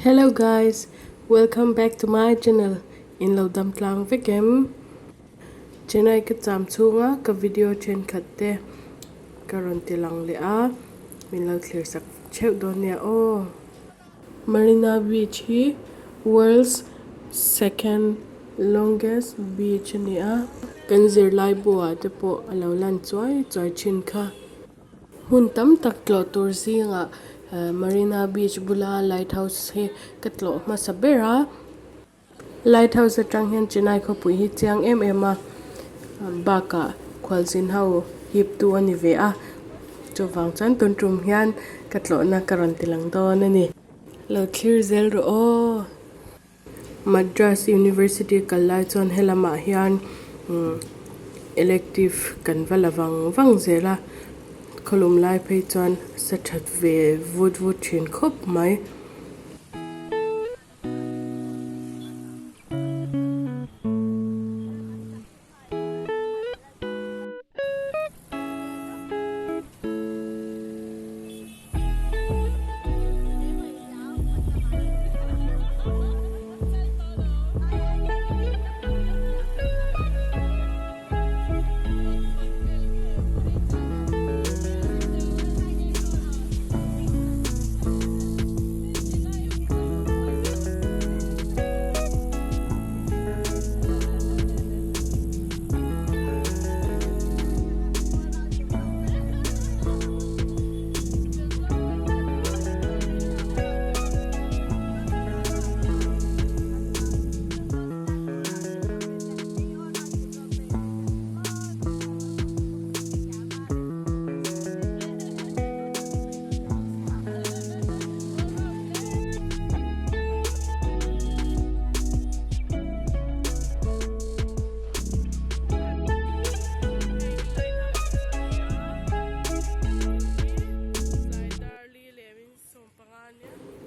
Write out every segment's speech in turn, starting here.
Hello guys, welcome back to my channel. In lo dam tlang vekem chenai ka cham chunga ka video chen khatte karon tilang le a min lo clear sak cheu don ne o Marina Beach hi world's second longest beach ni a kan zir lai bua te po alo lan choi chin kha hun tam tak tlo tur zinga Marina Beach bula lighthouse he katlo ma sabera lighthouse atang hian chinai kho pui hi chiang em a baka khwalzin hau hip tu ani ve a chuwang chan tun tum hian katlo na karon tilang don ani lo clear zel ro o Madras University kalai chon helama hian elective kan valavang wang zela kholum lai phei chon sathat ve vut thin khop mai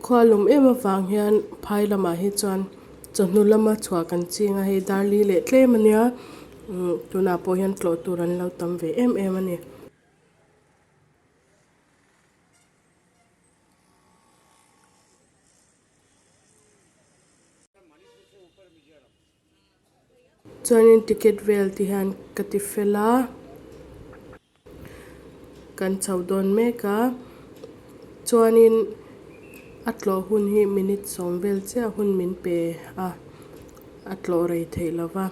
khualum ema wang hian phai lama hi chuan chahnu lama chhuah kan chinga hei darli le tlem ania tuna po hian tlo tur an lo tam ve em ani chuanin ticket vel ti hian kati fela kan chho don meka chuanin atlo hun hi minute som vel che hun min pe a atlo rei thei lova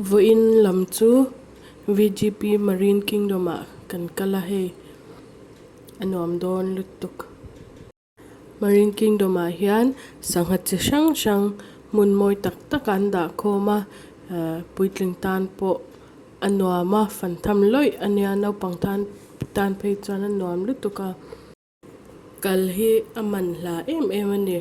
Voin lam chu VGP Marine Kingdom kan kala hei anuam don lutuk Marine Kingdom hian sangha chi sang sang mun moi tak tak an da khoma puitling tan po anuama fan tham loi ania no pang tan phei chuan anuam lutuka kal hi aman hla em ani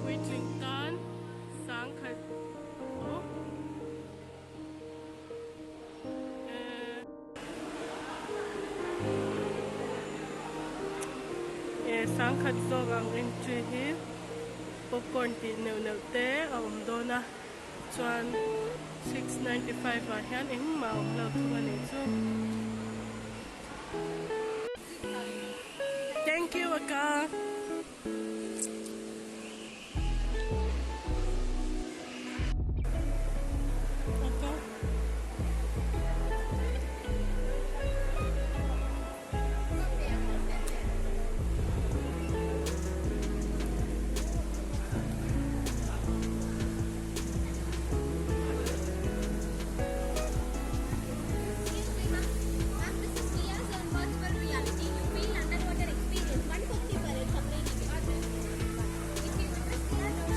puitling tan sang khat sang khat zo ang entry hi popcorn ti neu te a dona chuan 695 a hian eng ma lo thu ani chu thank you aka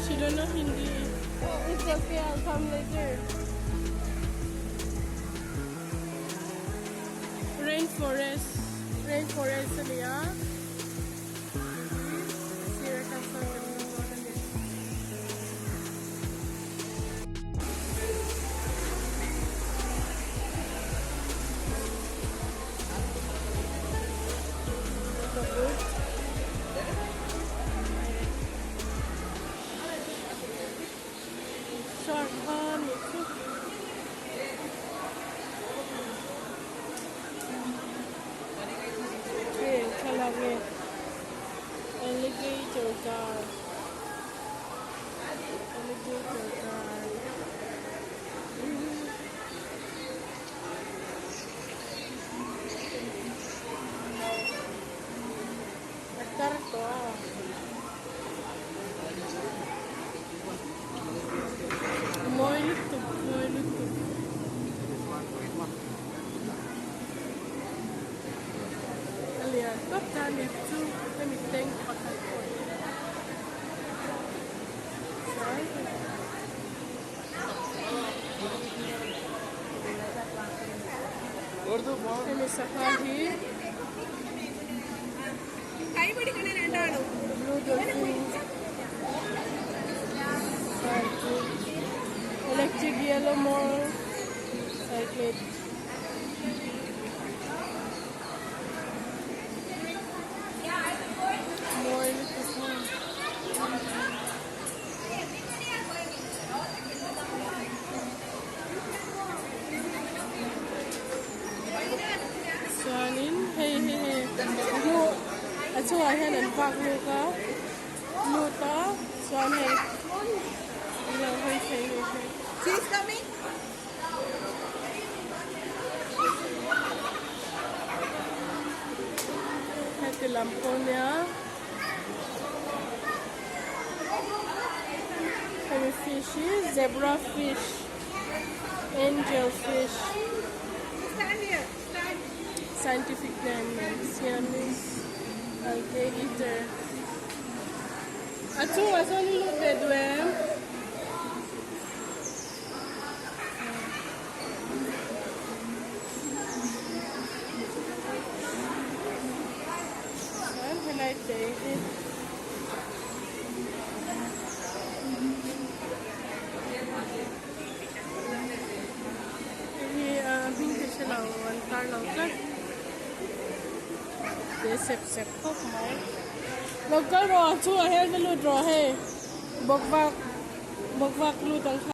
She don't know Hindi. Oh, it's okay, I'll come later. Rainforest niya. Sira ka sa alligator guard. Akar to. Moi lutuk. Alian, top time is too. Let me think. Ini safari. Blue dolphin. Electric yellow mole. Cyclade. More little Swanin, hey. Acho ayan ang bag luka. Luta, swan hey. She's coming. Ito lampo niya. Kami fishes, zebra fish, angel fish. Stand here. Stand. Scientific name, Siamese alligator. Acho, aso nilo bedwem. I take it. Hindi siya lang one car lang sir. Sep-sep ko kumain. local ro chu a hel lu ro he bok wak lu tang kha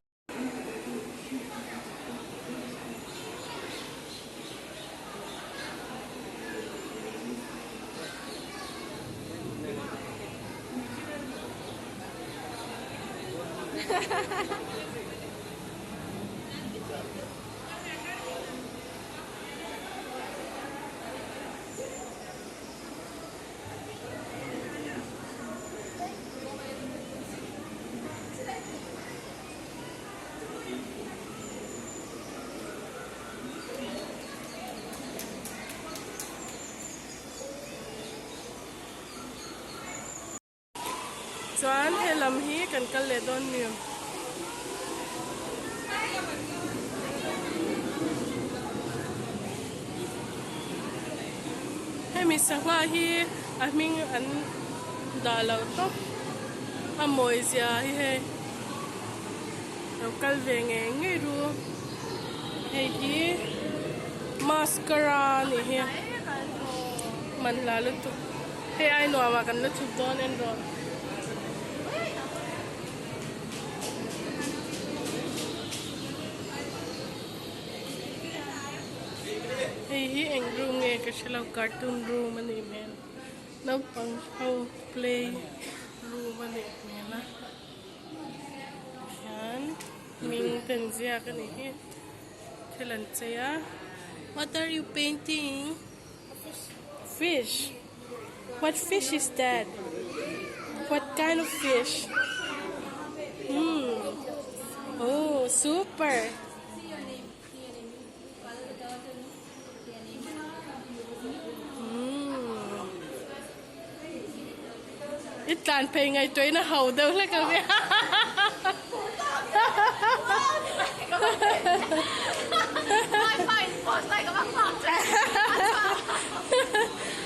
chuan he lam hi kan kal le don niam he mi sangha hi a ming an da lo to a moi zia hi he lo kal ve nge ru he hi mascara ni he man la lu tu he ai no ma kan lu chu don en ro hi eng room nge ka shalo cartoon room ani men no pang how play room ani mena yan ming ten zia ka ni hi thelan chaya what are you painting fish what fish is that what kind of fish oh super ít tàn phê ngày tuổi nó hầu đâu lấy cơ vậy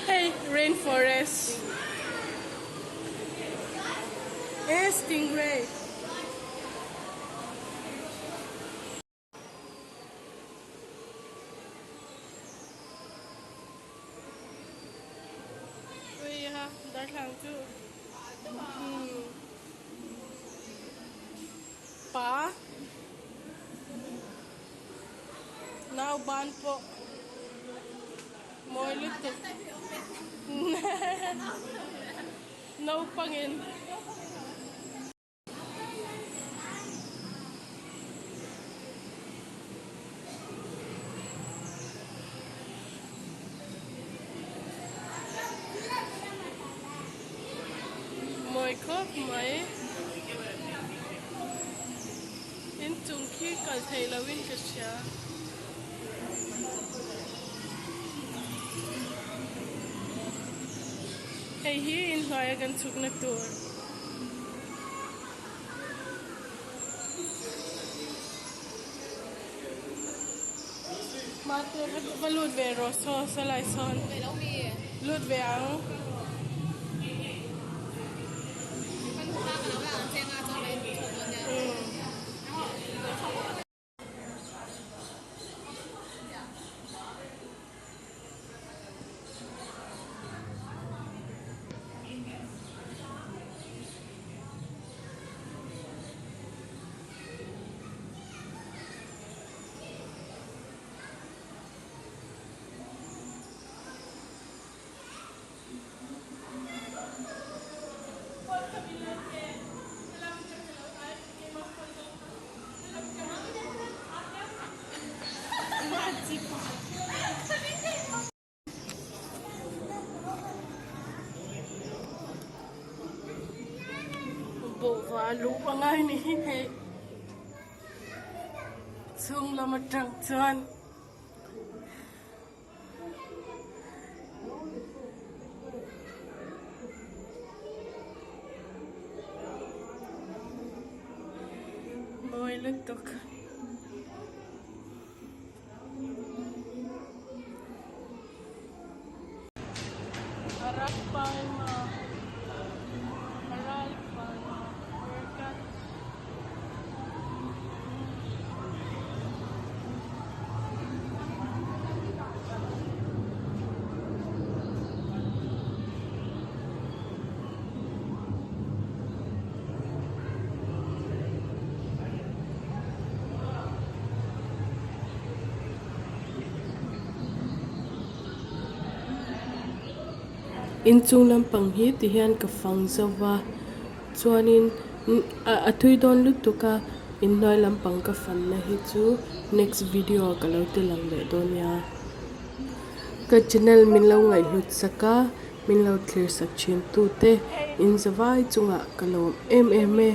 hey rainforest hey stingray ui ha dar lang chu pa now ban po moi luto no pangin moi khóc mấy in chung khi cả thầy là win cả cha hey hi in hoya gan chuk na tur ma tur va lut ve ro so sa lai son lut ve ang bộ và lũ bằng ai nè hệ xương là một trăng trơn môi liên tục harap pa ma harap pa ma workout in chung lampang hi ti hian ka fang zawa chuanin a thui don lutuka in noi lampang ka fan na hi chu next video ka lo ti lang le don ya ka channel min lo ngai hlut saka min lo clear sak chin tu te in zawai chunga ka lo em e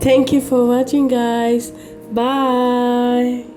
Thank you for watching, guys. Bye.